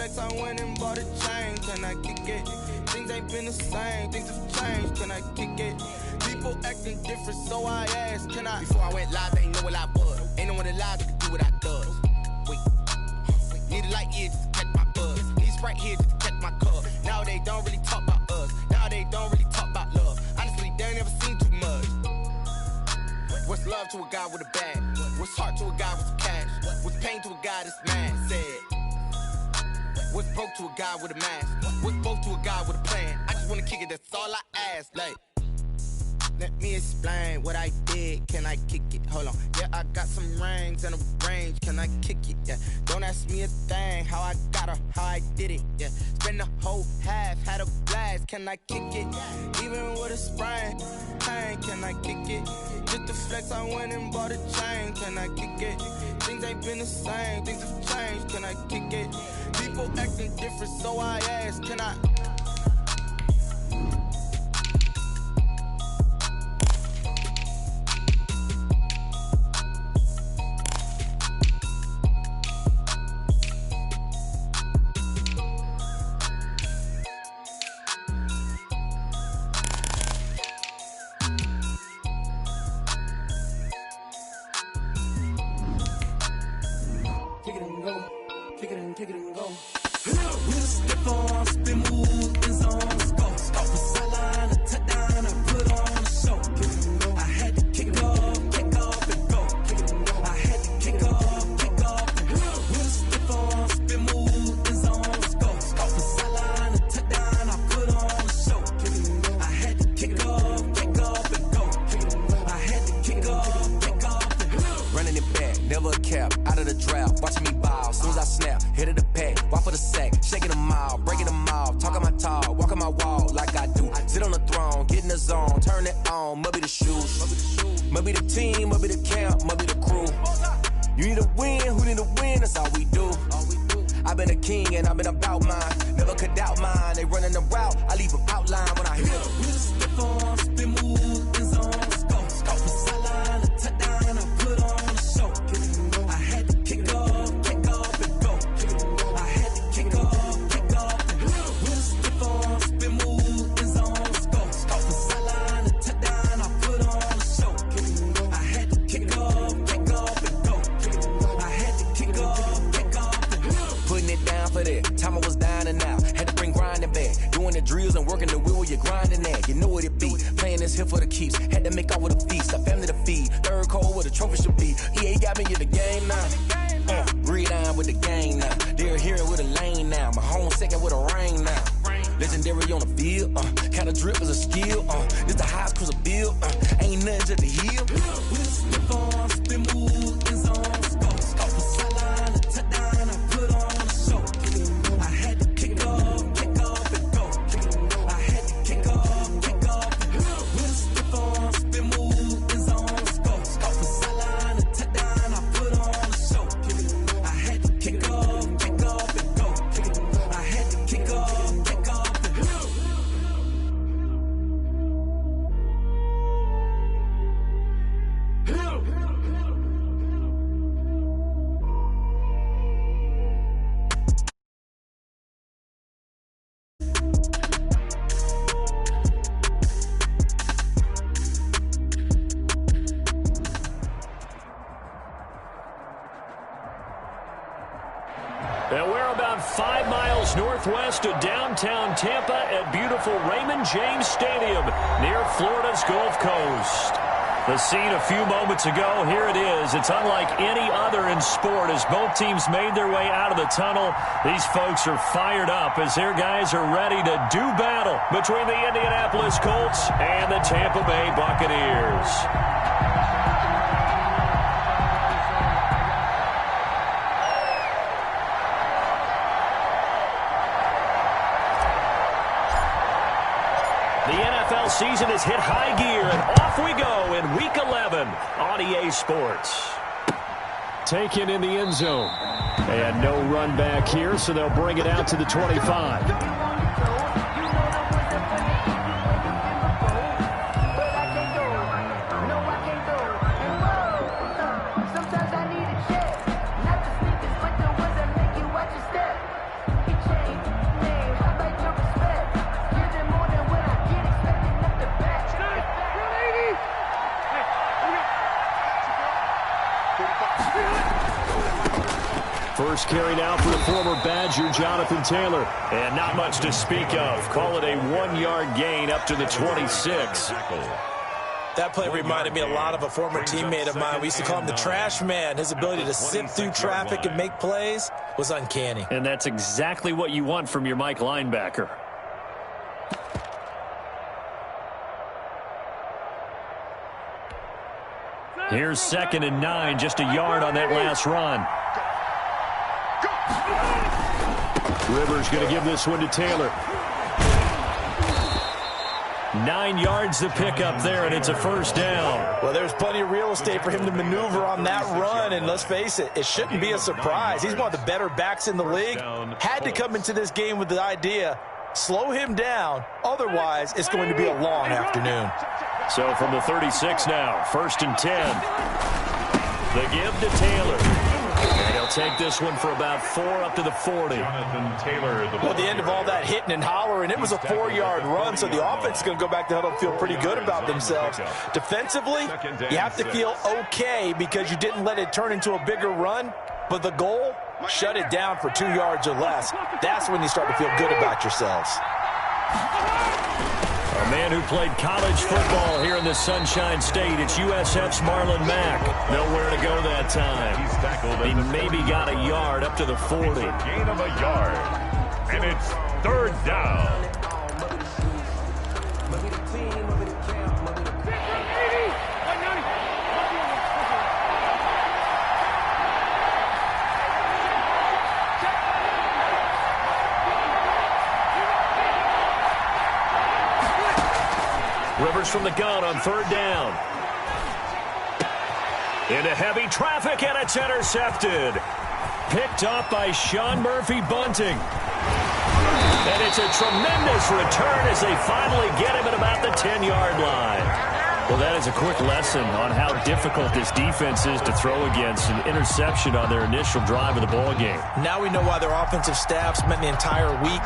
flex, I went and bought a chain. Can I kick it? Things ain't been the same, things have changed. Can I kick it? People acting different, so I asked, can I? Before I went live, they ain't know what I was. Ain't no one alive that could do what I does. Wait, need a light here just to catch my buzz. Need Sprite here just to catch my cup. Now they don't really talk about us. Now they don't really talk about love. Honestly, they ain't never seen too much. What's love to a guy with a bag? What's heart to a guy with some cash? What's pain to a guy that's mad? Said. What's broke to a guy with a mask? What's both to a guy with a plan? I just wanna kick it, that's all I ask. Like, let me explain what I did. Can I kick it? Hold on. Yeah, I got some rings and a range. Can I kick it? Yeah. Don't ask me a thing. How I got her, how I did it. Yeah. Spend the whole half, had a blast. Can I kick it? Even with a sprain, pain. Can I kick it? Just to flex, I went and bought a chain. Can I kick it? Things ain't been the same. Things have changed. Can I kick it? People acting different, so I ask. Can I? And we're about 5 miles northwest of downtown Tampa at beautiful Raymond James Stadium near Florida's Gulf Coast. The scene a few moments ago, here it is. It's unlike any other in sport as both teams made their way out of the tunnel. These folks are fired up as their guys are ready to do battle between the Indianapolis Colts and the Tampa Bay Buccaneers. Season has hit high gear, and off we go in Week 11 on EA Sports. Taken in the end zone. And no run back here, so they'll bring it out to the 25. First carry now for the former Badger, Jonathan Taylor. And not much to speak of. Call it a 1-yard gain up to the 26. That play reminded me a lot of a former teammate of mine. We used to call him the trash man. His ability to sift through traffic and make plays was uncanny. And that's exactly what you want from your Mike linebacker. Here's 2nd and 9, just a yard on that last run. Rivers going to give this one to Taylor. 9 yards to pick up there, and it's a first down. Well, there's plenty of real estate for him to maneuver on that run, and let's face it, it shouldn't be a surprise. He's one of the better backs in the league. Had to come into this game with the idea, slow him down, otherwise it's going to be a long afternoon. So from the 36 now, 1st and 10. The give to Taylor. And he'll take this one for about 4 up to the 40. Well, at the end of all that hitting and hollering, it was a 4-yard run, so the offense is going to go back to huddle and feel pretty good about themselves. Defensively, you have to feel okay because you didn't let it turn into a bigger run, but the goal, shut it down for 2 yards or less. That's when you start to feel good about yourselves. A man who played college football here in the Sunshine State. It's USF's Marlon Mack. Nowhere to go that time. He maybe got a yard up to the 40. Gain of a yard. And it's 3rd down. Rivers from the gun on 3rd down. Into heavy traffic, and it's intercepted. Picked off by Sean Murphy-Bunting. And it's a tremendous return as they finally get him at about the 10-yard line. Well, that is a quick lesson on how difficult this defense is to throw against. An interception on their initial drive of the ball game. Now we know why their offensive staff spent the entire week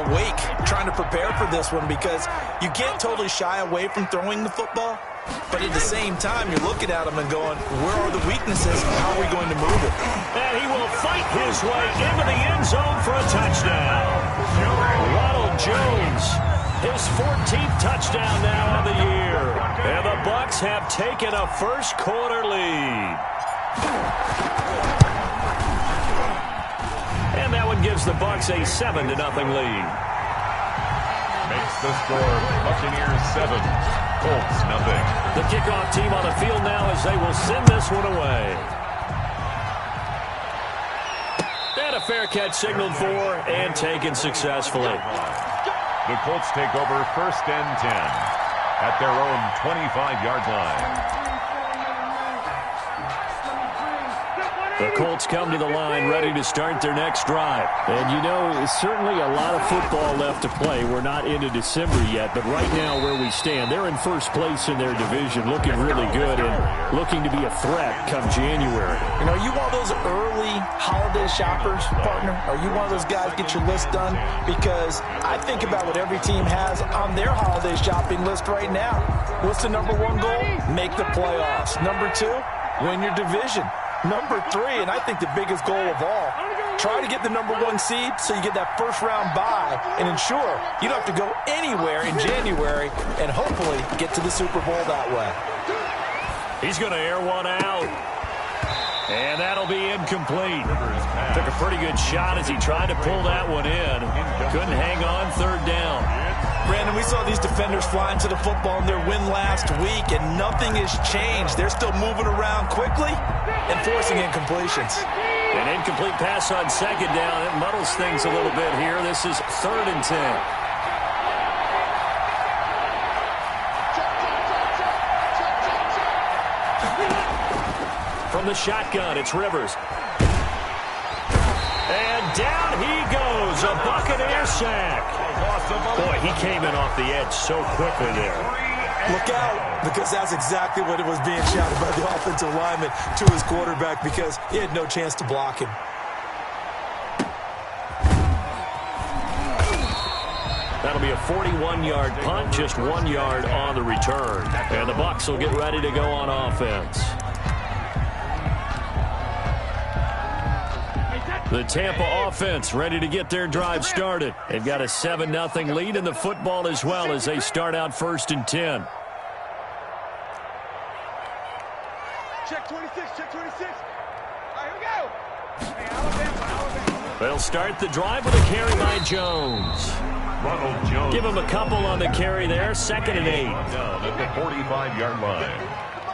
awake trying to prepare for this one, because you can't totally shy away from throwing the football, but at the same time you're looking at them and going, where are the weaknesses? How are we going to move it? And he will fight his way into the end zone for a touchdown. Ronald Jones, his 14th touchdown now of the year. And the Bucs have taken a first-quarter lead. And that one gives the Bucs a 7-0 lead. Makes the score Buccaneers 7, Colts 0. The kickoff team on the field now as they will send this one away. And a fair catch signaled for and taken successfully. The Colts take over 1st and 10 at their own 25-yard line. The Colts come to the line ready to start their next drive. And, you know, certainly a lot of football left to play. We're not into December yet, but right now where we stand, they're in first place in their division, looking really good and looking to be a threat come January. You know, are you one of those early holiday shoppers, partner? Are you one of those guys get your list done? Because I think about what every team has on their holiday shopping list right now. What's the number 1 goal? Make the playoffs. Number 2, win your division. Number 3, and I think the biggest goal of all, try to get the number 1 seed so you get that first-round bye and ensure you don't have to go anywhere in January and hopefully get to the Super Bowl that way. He's going to air one out. And that'll be incomplete. Took a pretty good shot as he tried to pull that one in. Couldn't hang on 3rd down. Brandon, we saw these defenders flying to the football in their win last week, and nothing has changed. They're still moving around quickly and forcing incompletions. An incomplete pass on 2nd down. It muddles things a little bit here. This is 3rd and 10. From the shotgun, it's Rivers. And down he goes, a Buccaneer sack. Boy, he came in off the edge so quickly there. Look out, because that's exactly what it was being shouted by the offensive lineman to his quarterback, because he had no chance to block him. That'll be a 41-yard punt, just 1 yard on the return. And the Bucs will get ready to go on offense. The Tampa offense ready to get their drive started. They've got a 7-0 lead in the football as well as they start out 1st and 10. Check 26, check 26. All right, here we go. They'll start the drive with a carry by Jones. Ronald Jones. Give him a couple on the carry there. 2nd and 8. Down at the 45-yard line.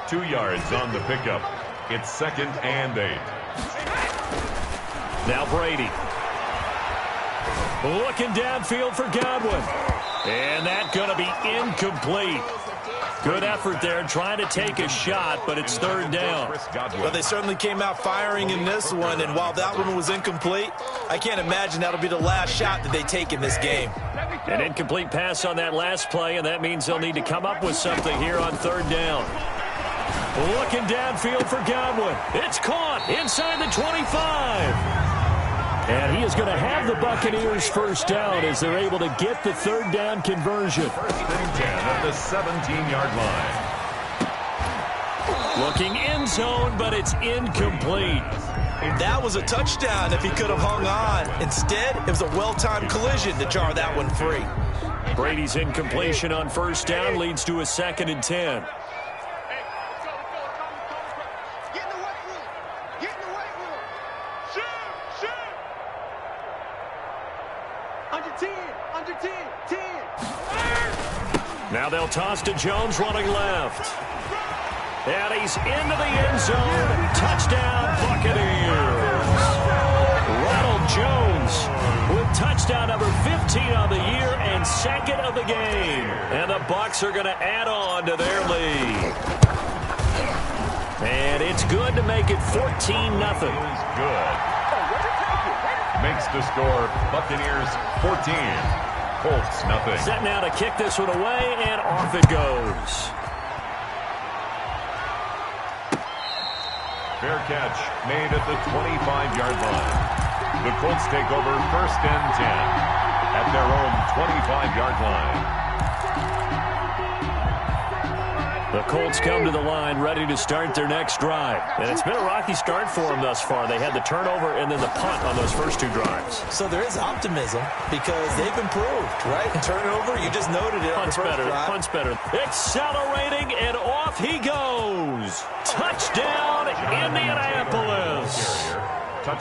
2 yards on the pickup. It's 2nd and 8. Now Brady. Looking downfield for Godwin. And that's going to be incomplete. Good effort there, trying to take a shot, but it's 3rd down. Well, they certainly came out firing in this one, and while that one was incomplete, I can't imagine that'll be the last shot that they take in this game. An incomplete pass on that last play, and that means they'll need to come up with something here on 3rd down. Looking downfield for Godwin. It's caught inside the 25. And he is going to have the Buccaneers 1st down as they're able to get the 3rd down conversion. 1st and 10 at the 17-yard line. Looking end zone, but it's incomplete. That was a touchdown if he could have hung on. Instead, it was a well-timed collision to jar that one free. Brady's incompletion on 1st down leads to a 2nd and 10. Now they'll toss to Jones running left. And he's into the end zone. Touchdown, Buccaneers. Ronald Jones with touchdown number 15 on the year and 2nd of the game. And the Bucs are going to add on to their lead. And it's good to make it 14-0. Good. Makes the score Buccaneers 14. Colts, nothing. Set now to kick this one away, and off it goes. Fair catch made at the 25-yard line. The Colts take over 1st and 10 at their own 25-yard line. The Colts come to the line ready to start their next drive. And it's been a rocky start for them thus far. They had the turnover and then the punt on those first 2 drives. So there is optimism because they've improved, right? Turnover, you just noted it. Punt's better. Punt's better. Accelerating, and off he goes. Touchdown, Indianapolis.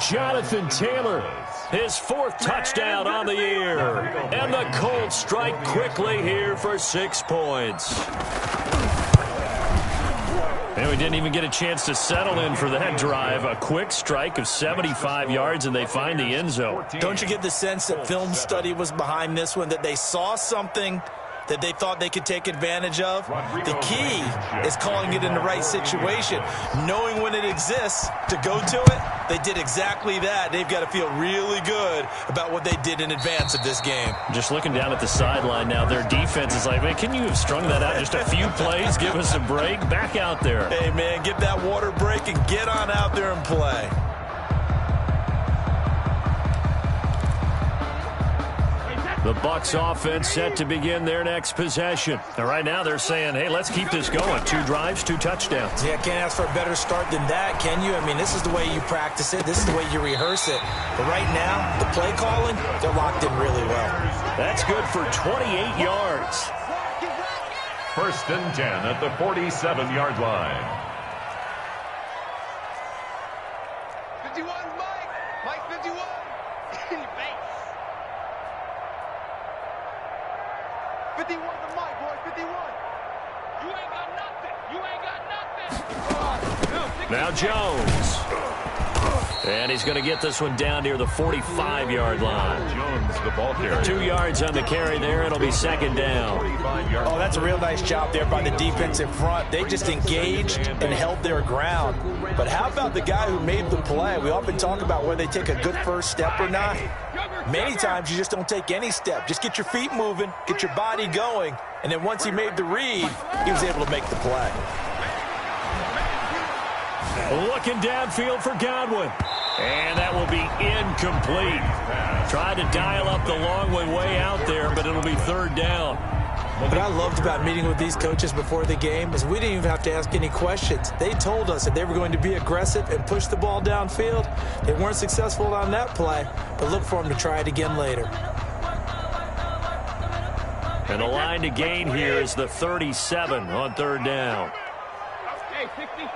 Jonathan Taylor, his 4th touchdown on the year. And the Colts strike quickly here for 6 points. And we didn't even get a chance to settle in for that drive. A quick strike of 75 yards, and they find the end zone. Don't you get the sense that film study was behind this one, that they saw something that they thought they could take advantage of? The key is calling it in the right situation, knowing when it exists to go to it. They did exactly that. They've got to feel really good about what they did in advance of this game. Just looking down at the sideline now, their defense is like, man, can you have strung that out just a few plays? Give us a break. Back out there. Hey, man, get that water break and get on out there and play. The Bucs offense set to begin their next possession. And right now they're saying, hey, let's keep this going. 2 drives, 2 touchdowns. Yeah, can't ask for a better start than that, can you? I mean, this is the way you practice it. This is the way you rehearse it. But right now, the play calling, they're locked in really well. That's good for 28 yards. 1st and 10 at the 47-yard line. 51, Mike. Mike 51. In your face. 51 to Mike, boy. 51. You ain't got nothing. You ain't got nothing. Now Jones. And he's going to get this one down near the 45-yard line. Jones, the ball carrier. 2 yards on the carry there. It'll be 2nd down. Oh, that's a real nice job there by the defense in front. They just engaged and held their ground. But how about the guy who made the play? We often talk about whether they take a good first step or not. Many times you just don't take any step. Just get your feet moving, get your body going, and then once he made the read, he was able to make the play. Looking downfield for Godwin. And that will be incomplete. Tried to dial up the long way out there, but it'll be 3rd down. What I loved about meeting with these coaches before the game is we didn't even have to ask any questions. They told us that they were going to be aggressive and push the ball downfield. They weren't successful on that play, but look for them to try it again later. And the line to gain here is the 37 on third down. Hey, 66.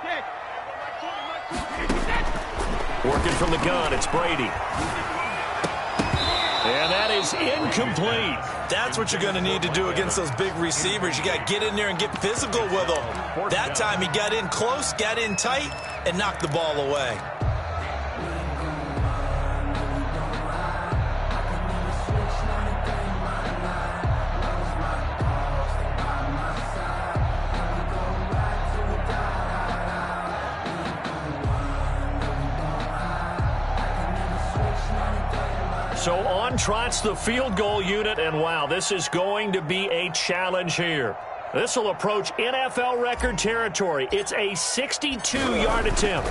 Working from the gun, it's Brady. And that is incomplete. That's what you're going to need to do against those big receivers. You got to get in there and get physical with them. That time he got in close, got in tight, and knocked the ball away. So on trots the field goal unit, and wow, this is going to be a challenge here. This will approach NFL record territory. It's a 62-yard attempt.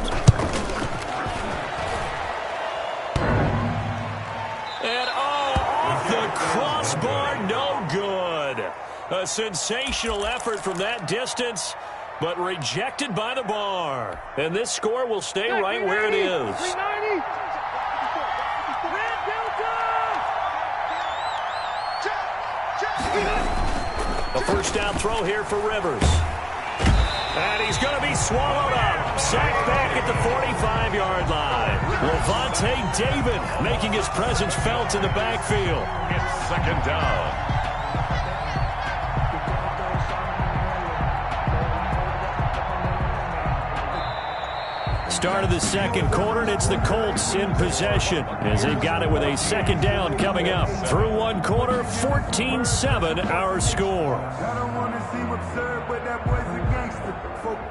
And off the crossbar, no good. A sensational effort from that distance, but rejected by the bar. And this score will stay right where it is. 390. A first down throw here for Rivers. And he's going to be swallowed up. Sacked back at the 45-yard line. Levante David making his presence felt in the backfield. It's second down. Start of the second quarter, and it's the Colts in possession as they've got it with a second down coming up. Through one quarter, 14-7 our score. I don't want to seem absurd, but that boy's a gangster.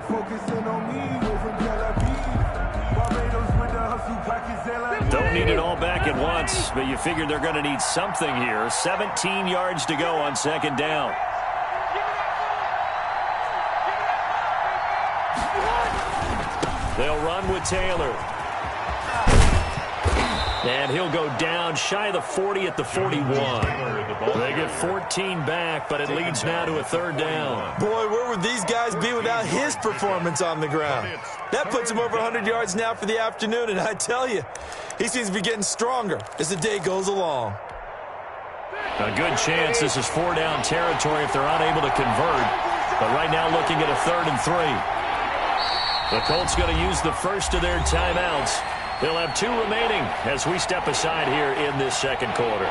Focusing on me, over Tel Aviv. Barbados with the hustle pockets. Don't need it all back at once, but you figured they're going to need something here. 17 yards to go on second down. They'll run with Taylor. And he'll go down shy of the 40 at the 41. They get 14 back, but it leads now to a third down. Boy, where would these guys be without his performance on the ground? That puts him over 100 yards now for the afternoon, and I tell you, he seems to be getting stronger as the day goes along. A good chance this is four-down territory if they're unable to convert. But right now looking at a 3rd and 3. The Colts going to use the first of their timeouts. They'll have 2 remaining as we step aside here in this second quarter.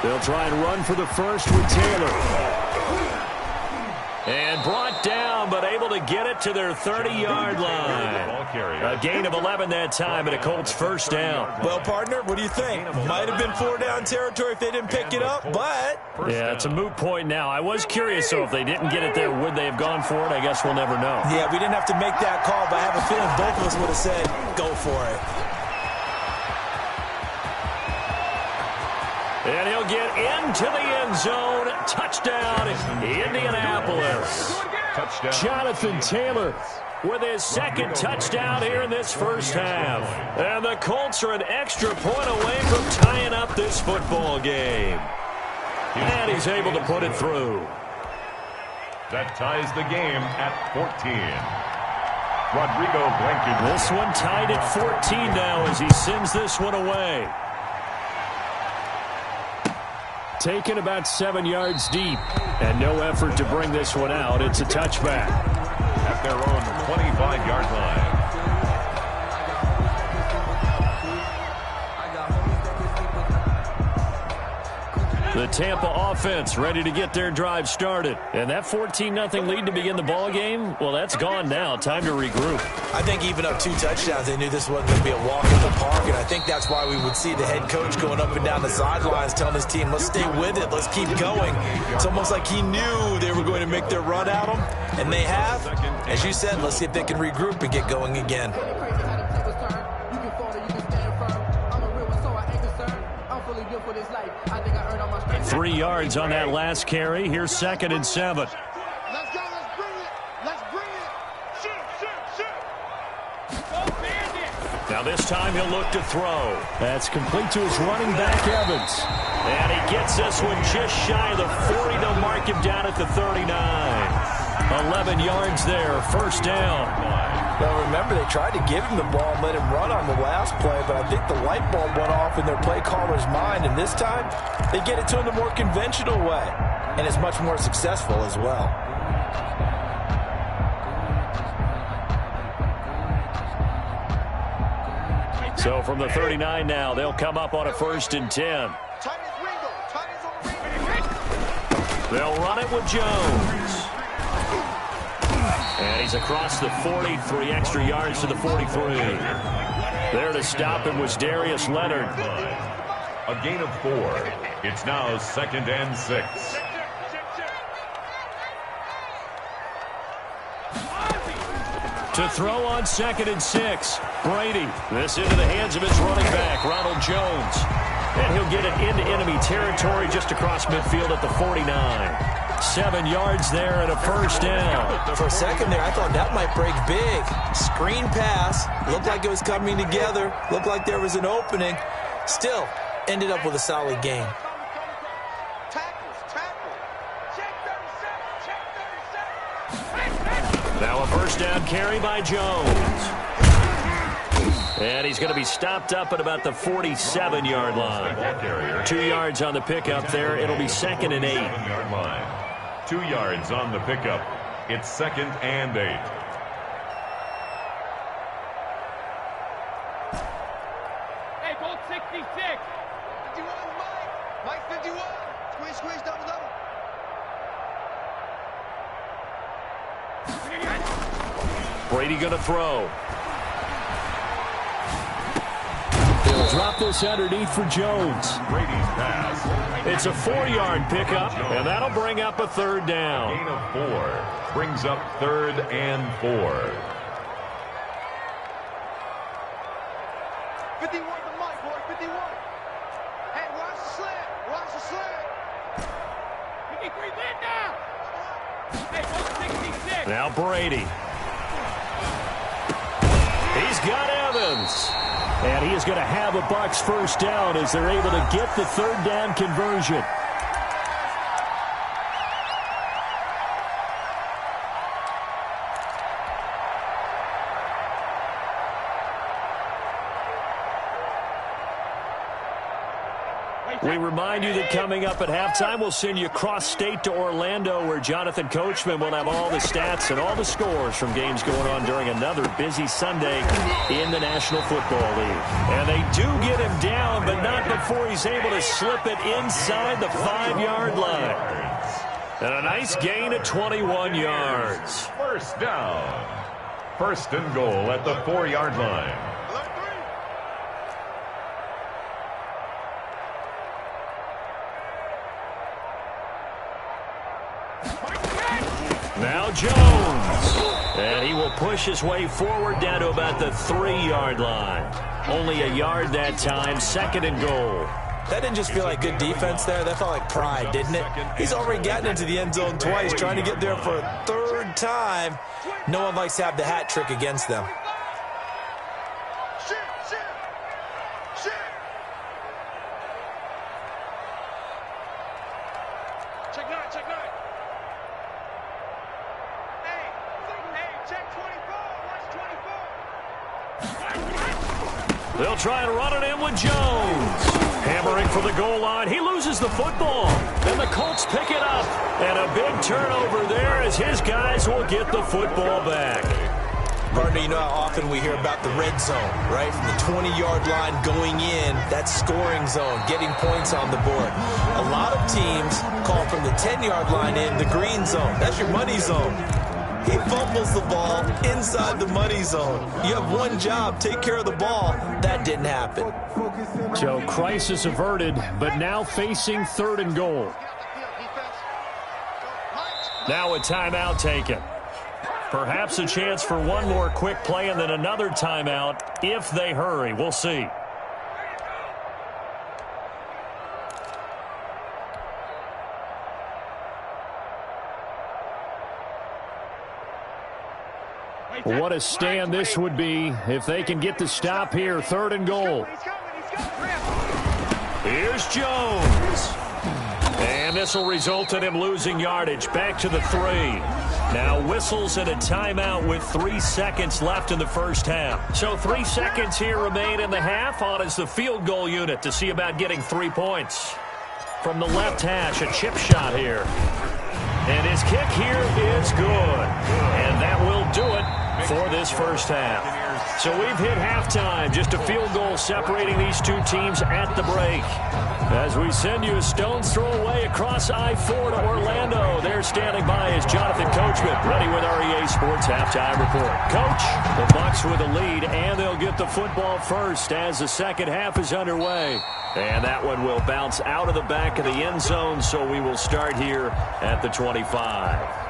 They'll try and run for the first with Taylor. And brought down, but able to get it to their 30-yard line. A gain of 11 that time, and a Colts first down. Well, partner, what do you think? Might have been 4-down territory if they didn't pick it up, but... Yeah, it's a moot point now. I was curious, so if they didn't get it there, would they have gone for it? I guess we'll never know. Yeah, we didn't have to make that call, but I have a feeling both of us would have said, go for it. And he'll get into the end zone. Touchdown, Indianapolis. Touchdown. Jonathan Taylor with his second touchdown here in this first half. And the Colts are an extra point away from tying up this football game. And he's able to put it through. That ties the game at 14. Rodrigo Blankenship. This one tied at 14 now as he sends this one away. Taken about 7 yards deep, and no effort to bring this one out. It's a touchback. At their own 25-yard line. The Tampa offense ready to get their drive started. And that 14-0 lead to begin the ball game, well, that's gone now. Time to regroup. I think even up 2 touchdowns, they knew this wasn't going to be a walk in the park, and I think that's why we would see the head coach going up and down the sidelines telling his team, let's stay with it, let's keep going. It's almost like he knew they were going to make their run at him, and they have. As you said, let's see if they can regroup and get going again. 3 yards on that last carry. Here's 2nd and 7. Let's go, let's bring it. Let's bring it. Shoot. Go Bandit. Now this time he'll look to throw. That's complete to his running back, Evans. And he gets this one just shy of the 40. They'll mark him down at the 39. 11 yards there, first down. Now remember, they tried to give him the ball and let him run on the last play, but I think the light bulb went off in their play caller's mind, and this time they get it to him the more conventional way, and it's much more successful as well. So from the 39 now, they'll come up on a 1st and 10. They'll run it with Jones. And he's across the 40, 3 extra yards to the 43. There to stop him was Darius Leonard. A gain of 4. It's now 2nd and 6. To throw on 2nd and 6. Brady. This into the hands of his running back, Ronald Jones. And he'll get it into enemy territory just across midfield at the 49. 7 yards there and a first down. For a second there, I thought that might break big. Screen pass. Looked like it was coming together. Looked like there was an opening. Still, ended up with a solid game. Now a first down carry by Jones. And he's going to be stopped up at about the 47-yard line. 2 yards on the pickup there. It'll be 2nd and 8. 7-yard line. 2 yards on the pickup. It's 2nd and 8. Hey, Gold 66. 51, Mike. Mike 51. Squeeze, double. Brady going to throw. They'll drop this underneath for Jones. Brady's pass. It's a 4-yard pickup, and that'll bring up a 3rd down. Gain of 4. Brings up 3rd and 4. 51 to Mike, boy, 51. Hey, watch the slant. 53 lit now. Hey, Gold 66. Now Brady. He's got Evans. And he is going to have a Bucs first down as they're able to get the 3rd down conversion. We remind you that coming up at halftime, we'll send you cross-state to Orlando, where Jonathan Coachman will have all the stats and all the scores from games going on during another busy Sunday in the National Football League. And they do get him down, but not before he's able to slip it inside the 5-yard line. And a nice gain of 21 yards. First down. 1st and goal at the 4-yard line. Now Jones. And he will push his way forward down to about the 3-yard line. Only a yard that time, 2nd and goal. That didn't just feel like good defense there. That felt like pride, didn't it? He's already gotten into the end zone twice, trying to get there for a 3rd time. No one likes to have the hat trick against them. Check 9. Hey, check 24. Watch 24. They'll try and run it in with Jones. Hammering for the goal line. He loses the football. And the Colts pick it up. And a big turnover there as his guys will get the football back. Partner, you know how often we hear about the red zone, right? From the 20-yard line going in, that scoring zone, getting points on the board. A lot of teams call from the 10-yard line in the green zone. That's your money zone. He fumbles the ball inside the money zone. You have one job, take care of the ball. That didn't happen. So crisis averted, but now facing 3rd and goal. Now a timeout taken. Perhaps a chance for one more quick play and then another timeout if they hurry. We'll see. What a stand this would be if they can get the stop here. 3rd and goal. Here's Jones. And this will result in him losing yardage. Back to the 3. Now whistles and a timeout with 3 seconds left in the first half. So 3 seconds here remain in the half. On is the field goal unit to see about getting 3 points. From the left hash, a chip shot here. And his kick here is good. And that will do it for this first half. So we've hit halftime. Just a field goal separating these two teams at the break. As we send you a stone's throw away across I-4 to Orlando. There standing by is Jonathan Coachman, ready with our EA Sports Halftime Report. Coach, the Bucs with a lead, and they'll get the football first as the second half is underway. And that one will bounce out of the back of the end zone, so we will start here at the 25.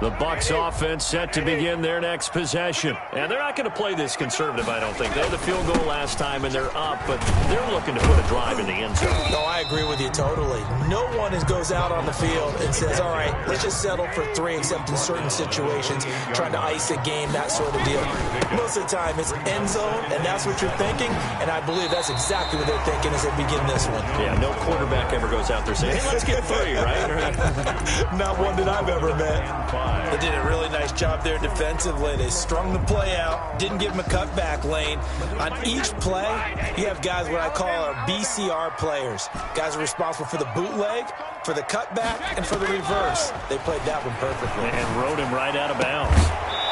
The Bucs offense set to begin their next possession. And they're not going to play this conservative, I don't think. They had the field goal last time, and they're up, but they're looking to put a drive in the end zone. No, I agree with you totally. No one goes out on the field and says, all right, let's just settle for 3, except in certain situations, trying to ice a game, that sort of deal. Most of the time, it's end zone, and that's what you're thinking, and I believe that's exactly what they're thinking as they begin this one. Yeah, no quarterback ever goes out there saying, hey, let's get 3, right? Not one that I've ever met. They did a really nice job there defensively. They strung the play out, didn't give him a cutback lane. On each play, you have guys what I call our BCR players. Guys are responsible for the bootleg, for the cutback, and for the reverse. They played that one perfectly. And rode him right out of bounds.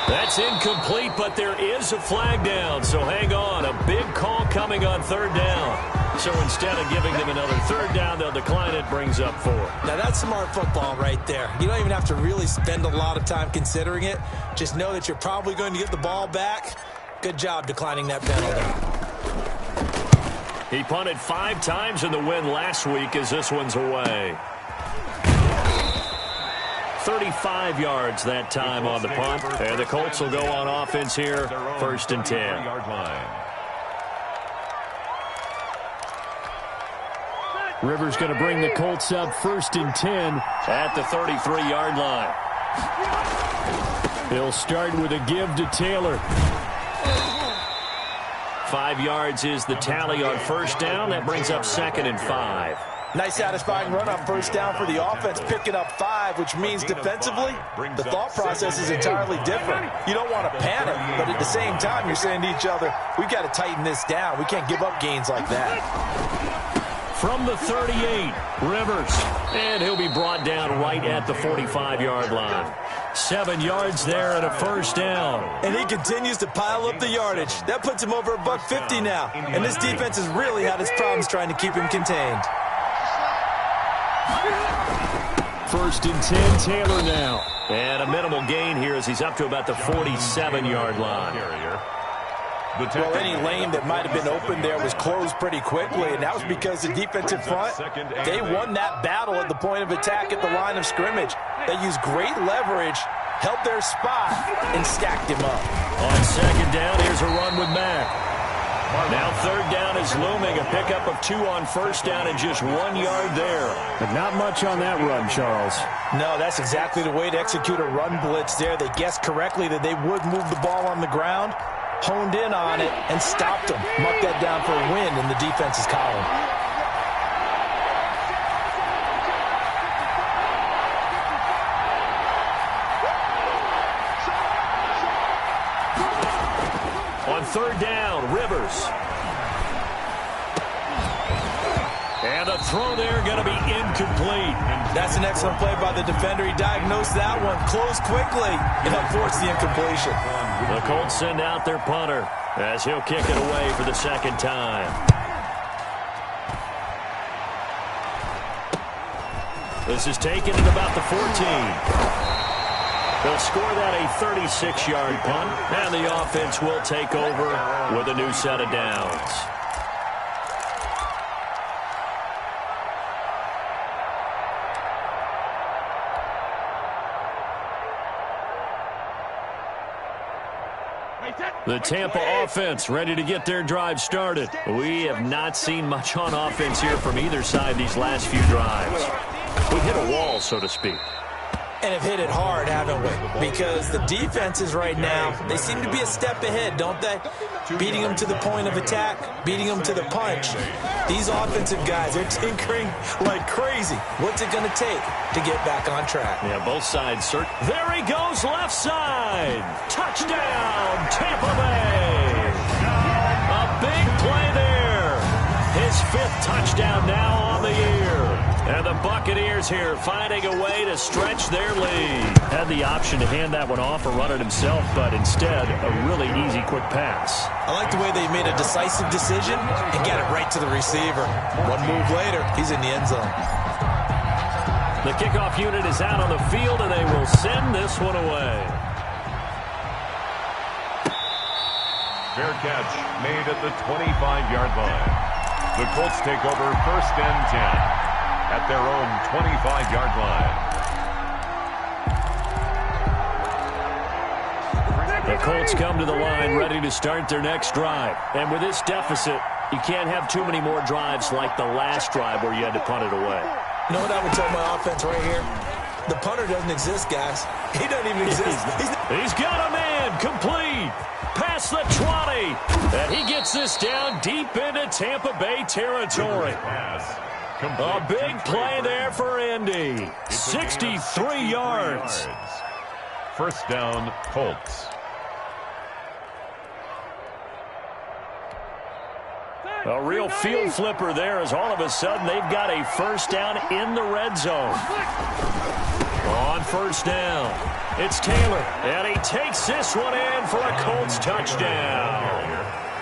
That's incomplete, but there is a flag down, so hang on. A big call coming on 3rd down. So instead of giving them another 3rd down, they'll decline it, brings up 4. Now that's smart football right there. You don't even have to really spend a lot of time considering it. Just know that you're probably going to get the ball back. Good job declining that penalty. He punted 5 times in the win last week as this one's away. 35 yards that time on the punt. And the Colts will go on offense here, 1st and 10. Rivers going to bring the Colts up 1st and 10 at the 33-yard line. He'll start with a give to Taylor. 5 yards is the tally on 1st down. That brings up 2nd and 5. Nice satisfying run on 1st down for the offense, picking up 5, which means defensively, the thought process is entirely different. You don't want to panic, but at the same time, you're saying to each other, we've got to tighten this down. We can't give up gains like that. From the 38, Rivers, and he'll be brought down right at the 45-yard line. 7 yards there and a 1st down. And he continues to pile up the yardage. That puts him over $150 now. And this defense has really had its problems trying to keep him contained. 1st and 10, Taylor now. And a minimal gain here as he's up to about the 47-yard line. Well, any lane that might have been open there was closed pretty quickly, and that was because the defensive front, they won that battle at the point of attack at the line of scrimmage. They used great leverage, held their spot, and stacked him up. On 2nd down, here's a run with Mack. Now 3rd down is looming, a pickup of 2 on 1st down and just 1 yard there. But not much on that run, Charles. No, that's exactly the way to execute a run blitz there. They guessed correctly that they would move the ball on the ground, honed in on it, and stopped them. Mucked that down for a win in the defense's column. On 3rd down, Rivers. And the throw there going to be incomplete. That's an excellent play by the defender. He diagnosed that one, closed quickly, and forced the incompletion. The Colts send out their punter as he'll kick it away for the second time. This is taken at about the 14. They'll score that a 36-yard punt, and the offense will take over with a new set of downs. The Tampa offense ready to get their drive started. We have not seen much on offense here from either side these last few drives. We hit a wall, so to speak. And have hit it hard, haven't we? Because the defenses right now, they seem to be a step ahead, don't they? Beating them to the point of attack, beating them to the punch. These offensive guys, they're tinkering like crazy. What's it going to take to get back on track? Yeah, both sides. There he goes, left side. Touchdown, Tampa Bay. A big play there. His 5th touchdown now on the year. And the Buccaneers here finding a way to stretch their lead. Had the option to hand that one off or run it himself, but instead a really easy quick pass. I like the way they made a decisive decision and got it right to the receiver. One move later, he's in the end zone. The kickoff unit is out on the field, and they will send this one away. Fair catch made at the 25-yard line. The Colts take over 1st and 10 at their own 25-yard line. The Colts come to the line ready to start their next drive. And with this deficit, you can't have too many more drives like the last drive where you had to punt it away. You know what I would tell my offense right here? The punter doesn't exist, guys. He doesn't even exist. He's got a man complete. Past the 20. And he gets this down deep into Tampa Bay territory. A big play there for Indy. 63 yards. 1st down, Colts. A real field flipper there as all of a sudden they've got a 1st down in the red zone. On 1st down, it's Taylor, and he takes this one in for a Colts touchdown.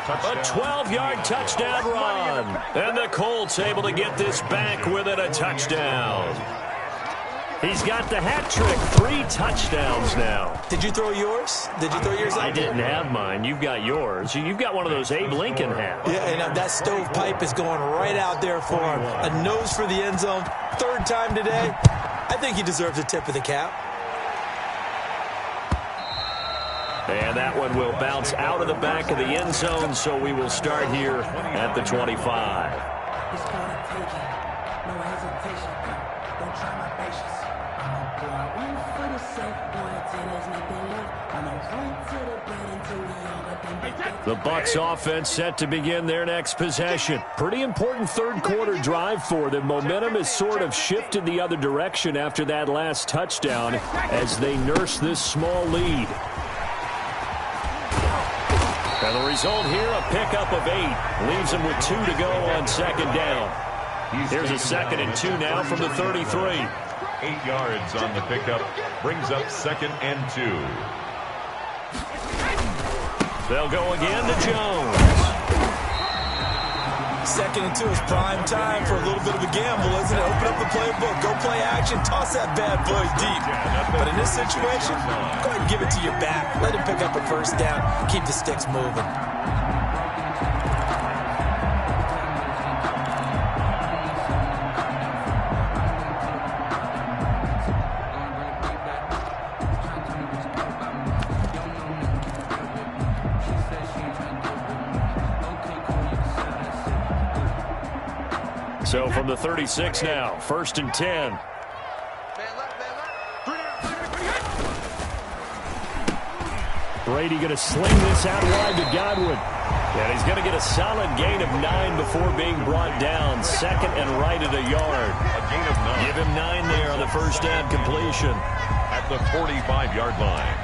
A 12-yard touchdown run. And the Colts able to get this back within a touchdown. He's got the hat trick. 3 touchdowns now. Did you throw yours? Did you throw yours out? I didn't have mine. You've got yours. You've got one of those Abe Lincoln hats. Yeah, and that stovepipe is going right out there for him. A nose for the end zone. 3rd time today. I think he deserves a tip of the cap. And that one will bounce out of the back of the end zone, so we will start here at the 25. It's gonna take it. No hesitation. Don't try my patience. I'm a one for the safe one till there's nothing left. I'm a run to the bed until we all got them. The Bucs offense set to begin their next possession. Pretty important 3rd quarter drive for them. Momentum has sort of shifted the other direction after that last touchdown as they nurse this small lead. And the result here, a pickup of 8. Leaves them with 2 to go on 2nd down. Here's a 2nd and 2 now from the 33. 8 yards on the pickup. Brings up 2nd and 2. They'll go again to Jones. 2nd and 2 is prime time for a little bit of a gamble, isn't it? Open up the playbook, go play action, toss that bad boy deep. But in this situation, go ahead and give it to your back. Let him pick up a 1st down. Keep the sticks moving. So from the 36 now, 1st and 10. Brady going to sling this out wide to Godwin. And he's going to get a solid gain of 9 before being brought down. 2nd and right at a yard. A gain of 9. Give him 9 there on the 1st down completion. At the 45-yard line.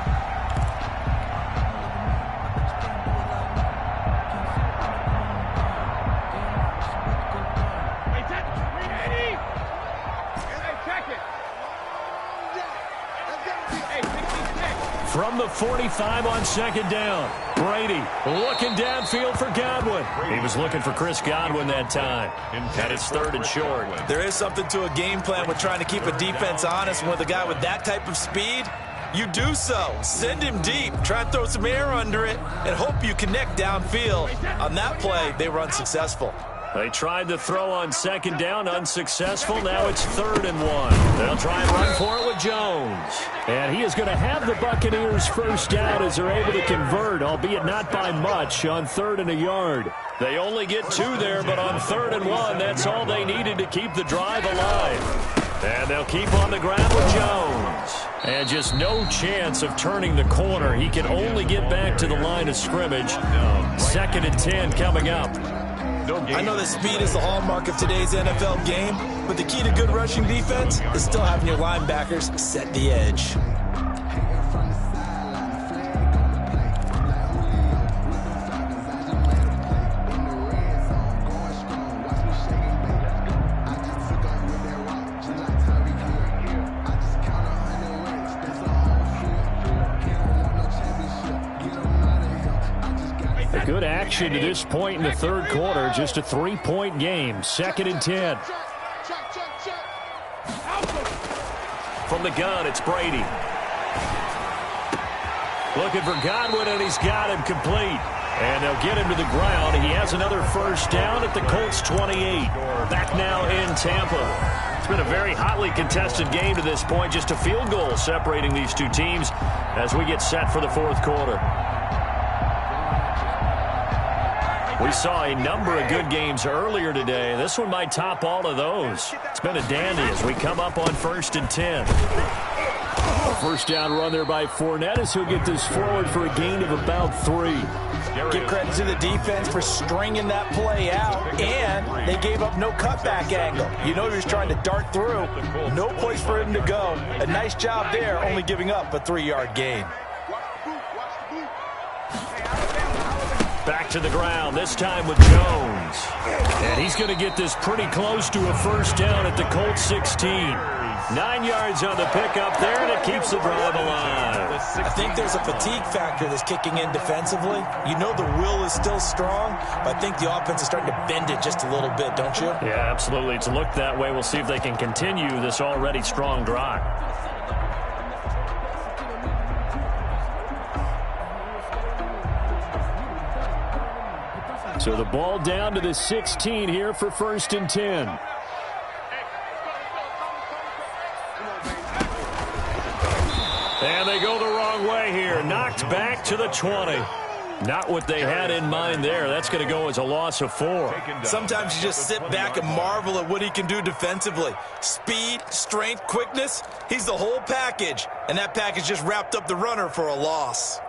from the 45 on second down. Brady looking downfield for Godwin. He was looking for Chris Godwin that time. And it's third and short. There is something to a game plan with trying to keep a defense honest. With a guy with that type of speed, you do so. Send him deep. Try and throw some air under it and hope you connect downfield. On that play, they were unsuccessful. They tried to throw on second down, unsuccessful. Now it's 3rd and 1. They'll try and run for it with Jones. And he is going to have the Buccaneers first down as they're able to convert, albeit not by much, on 3rd and a yard. They only get 2 there, but on 3rd and 1, that's all they needed to keep the drive alive. And they'll keep on the ground with Jones. And just no chance of turning the corner. He can only get back to the line of scrimmage. 2nd and 10 coming up. I know that speed is the hallmark of today's NFL game, but the key to good rushing defense is still having your linebackers set the edge. Good action to this point in the third quarter. Just a 3-point game. 2nd and 10. From the gun, it's Brady. Looking for Godwin, and he's got him complete. And they'll get him to the ground. He has another first down at the Colts 28. Back now in Tampa. It's been a very hotly contested game to this point. Just a field goal separating these two teams as we get set for the fourth quarter. We saw a number of good games earlier today. This one might top all of those. It's been a dandy as we come up on 1st and 10. First down run there by Fournette as he'll get this forward for a gain of about 3. Give credit to the defense for stringing that play out, and they gave up no cutback angle. You know he was trying to dart through. No place for him to go. A nice job there, only giving up a 3-yard gain. Back to the ground, this time with Jones. And he's going to get this pretty close to a first down at the Colts 16. 9 yards on the pickup there, and it keeps the drive alive. I think there's a fatigue factor that's kicking in defensively. You know the will is still strong, but I think the offense is starting to bend it just a little bit, don't you? Yeah, absolutely. It's looked that way. We'll see if they can continue this already strong drive. So the ball down to the 16 here for 1st and 10. And they go the wrong way here. Knocked back to the 20. Not what they had in mind there. That's going to go as a loss of 4. Sometimes you just sit back and marvel at what he can do defensively. Speed, strength, quickness. He's the whole package. And that package just wrapped up the runner for a loss.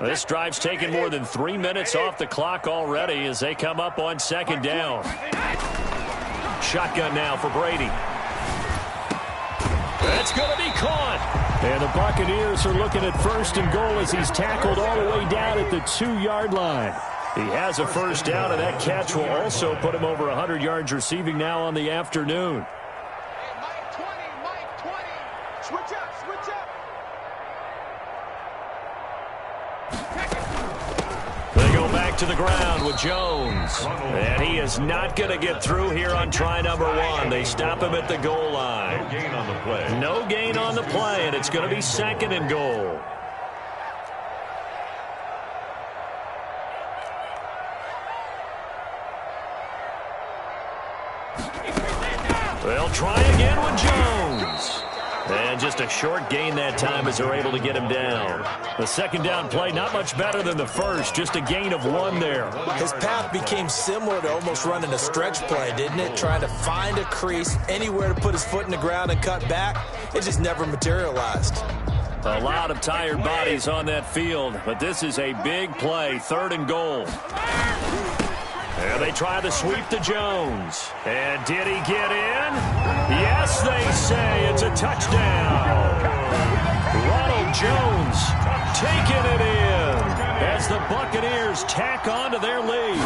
This drive's taken more than 3 minutes off the clock already as they come up on second down. Shotgun now for Brady. That's going to be caught. And the Buccaneers are looking at 1st and goal as he's tackled all the way down at the 2-yard line. He has a first down, and that catch will also put him over 100 yards receiving now on the afternoon. Mike 20. Switch up. They go back to the ground with Jones. And he is not going to get through here on try number 1. They stop him at the goal line. No gain on the play. No gain on the play, and it's going to be 2nd and goal. They'll try again with Jones. And just a short gain that time as they're able to get him down. The second down play, not much better than the first. Just a gain of 1 there. His path became similar to almost running a stretch play, didn't it? Trying to find a crease, anywhere to put his foot in the ground and cut back. It just never materialized. A lot of tired bodies on that field, but this is a big play. 3rd and goal. And they try to sweep to Jones. And did he get in? Yes, they say it's a touchdown. Ronald Jones taking it in as the Buccaneers tack on to their lead.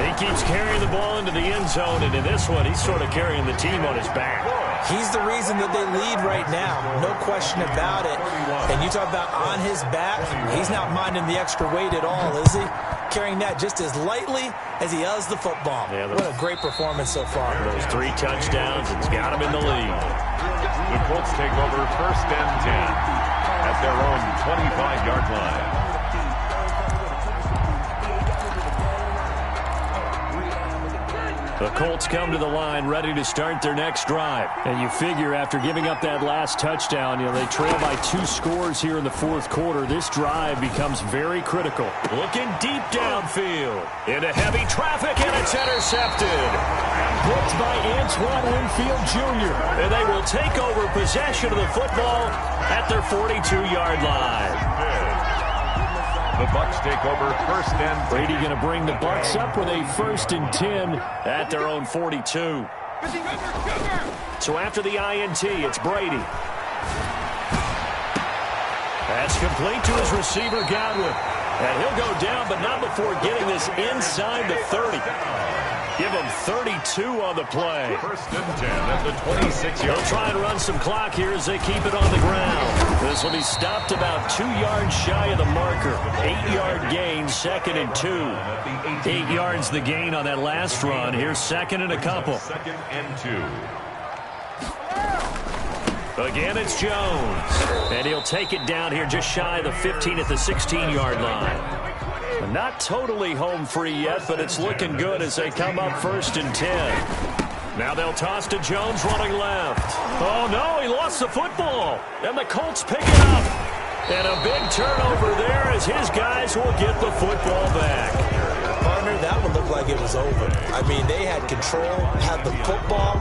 He keeps carrying the ball into the end zone, and in this one, he's sort of carrying the team on his back. He's the reason that they lead right now. No question about it. And you talk about on his back, he's not minding the extra weight at all, is he? Carrying that just as lightly as he does the football. Yeah, what a great performance so far. Those 3 touchdowns, it's got him in the lead. The Colts take over 1st and 10 at their own 25-yard line. The Colts come to the line ready to start their next drive. And you figure after giving up that last touchdown, they trail by 2 scores here in the 4th quarter. This drive becomes very critical. Looking deep downfield. Into heavy traffic, and it's intercepted. Blocked by Antoine Winfield Jr. And they will take over possession of the football at their 42-yard line. The Bucs take over 1st and 10. Brady going to bring the Bucs up with a 1st and 10 at their own 42. So after the INT, it's Brady. That's complete to his receiver, Godwin. And he'll go down, but not before getting this inside the 30. Give him 32 on the play. 1st and 10 at the 26-yard. They'll try and run some clock here as they keep it on the ground. This will be stopped about 2 yards shy of the marker. 8-yard gain, 2nd and 2. 8 yards the gain on that last run. Here's 2nd and a couple. 2nd and 2. Again, it's Jones. And he'll take it down here just shy of the 15 at the 16-yard line. Not totally home free yet, but it's looking good as they come up 1st and 10. Now they'll toss to Jones running left. Oh, no, he lost the football. And the Colts pick it up. And a big turnover there as his guys will get the football back. Partner, that one looked like it was over. I mean, they had control, had the football,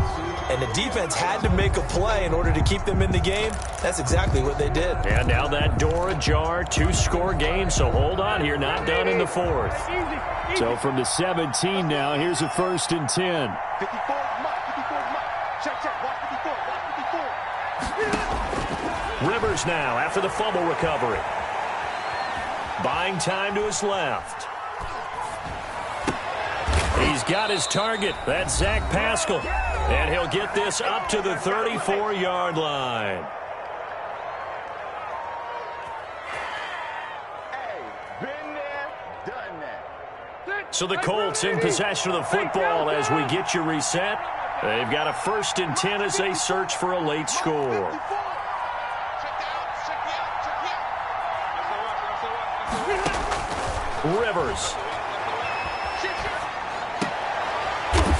and the defense had to make a play in order to keep them in the game. That's exactly what they did. And now that door ajar, 2-score game, so hold on here, not done in the 4th. So from the 17 now, here's a 1st and 10. 54, check, watch 54. Rivers now after the fumble recovery. Buying time to his left. He's got his target. That's Zach Pascal. And he'll get this up to the 34-yard line. Hey, been there, done that. So the Colts in possession of the football as we get you reset. They've got a 1st and 10 as they search for a late score. Rivers.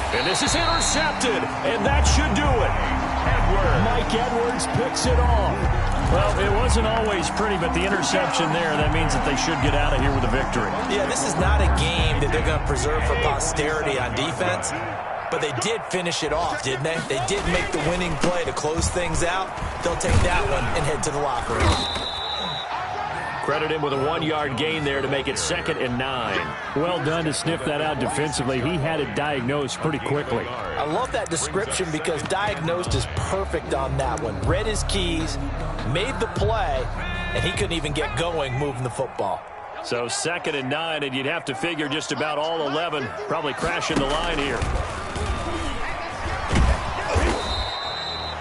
And this is intercepted, and that should do it. Mike Edwards picks it off. Well, it wasn't always pretty, but the interception there, that means that they should get out of here with a victory. Yeah, this is not a game that they're going to preserve for posterity on defense, but they did finish it off, didn't they? They did make the winning play to close things out. They'll take that one and head to the locker room. Credit him with a 1-yard gain there to make it 2nd and 9. Well done to sniff that out defensively. He had it diagnosed pretty quickly. I love that description because diagnosed is perfect on that one. Read his keys, made the play, and he couldn't even get going moving the football. So 2nd and 9, and you'd have to figure just about all 11 probably crashing the line here.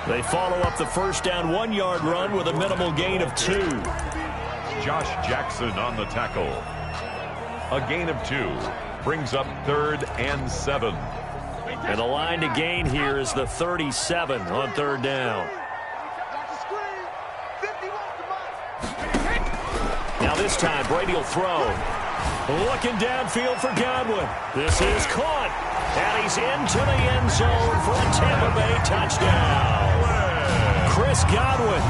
They follow up the 1st down 1-yard run with a minimal gain of 2. Josh Jackson on the tackle. A gain of 2 brings up 3rd and 7. And the line to gain here is the 37 on 3rd down. Now this time Brady will throw. Looking downfield for Godwin. This is caught. And he's into the end zone for a Tampa Bay touchdown. Chris Godwin,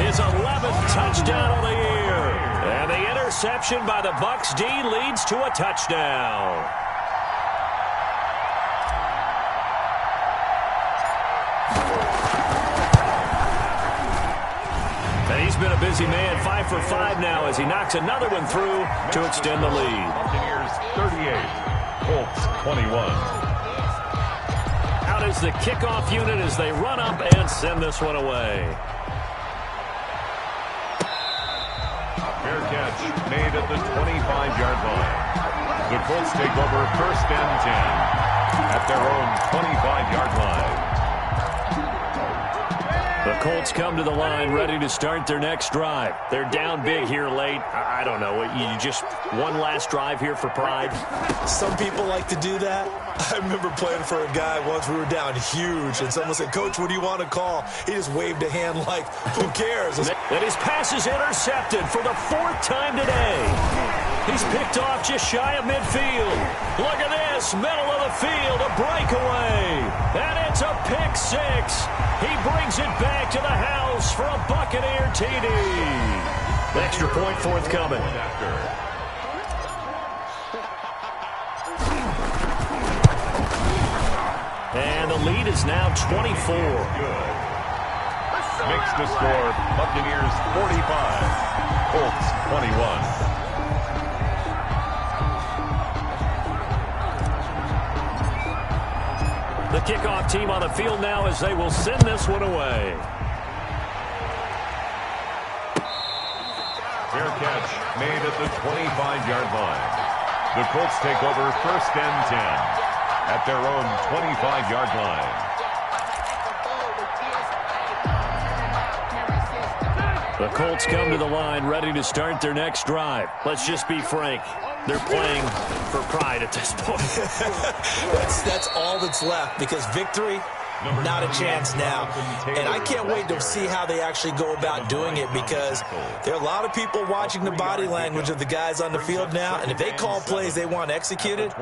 his 11th touchdown of the year. And the interception by the Bucs D leads to a touchdown. And he's been a busy man, 5 for 5 now as he knocks another one through to extend the lead. Buccaneers 38, Colts 21. Out is the kickoff unit as they run up and send this one away. Fair catch made at the 25-yard line. The Colts take over 1st and 10 at their own 25-yard line. The Colts come to the line ready to start their next drive. They're down big here late. I don't know. You just one last drive here for pride? Some people like to do that. I remember playing for a guy once. We were down huge, and someone said, "Coach, what do you want to call?" He just waved a hand like, who cares? And his pass is intercepted for the 4th time today. He's picked off just shy of midfield. Look at this, middle of the field, a breakaway. And it's a pick 6. He brings it back to the house for a Buccaneer TD. Extra point forthcoming. And the lead is now 24. Makes the score Buccaneers 45, Colts 21. The kickoff team on the field now as they will send this one away. Fair catch made at the 25-yard line. The Colts take over 1st and 10 at their own 25-yard line. The Colts come to the line ready to start their next drive. Let's just be frank. They're playing for pride at this point. That's all that's left, because victory, not a chance now. And I can't wait to see how they actually go about doing it, because there are a lot of people watching the body language of the guys on the field now, and if they call plays they want executed,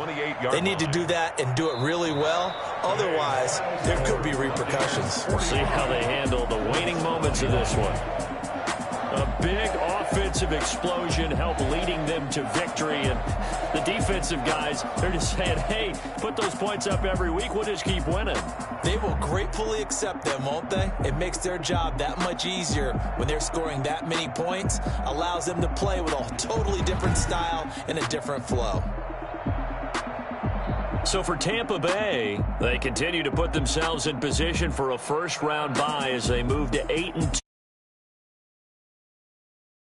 they need to do that and do it really well. Otherwise, there could be repercussions. We'll see how they handle the waning moments of this one. A big offensive explosion helped leading them to victory, and the defensive guys, they're just saying, hey, put those points up every week, we'll just keep winning. They will gratefully accept them, won't they? It makes their job that much easier when they're scoring that many points, allows them to play with a totally different style and a different flow. So for Tampa Bay, they continue to put themselves in position for a first-round bye as they move to 8-2.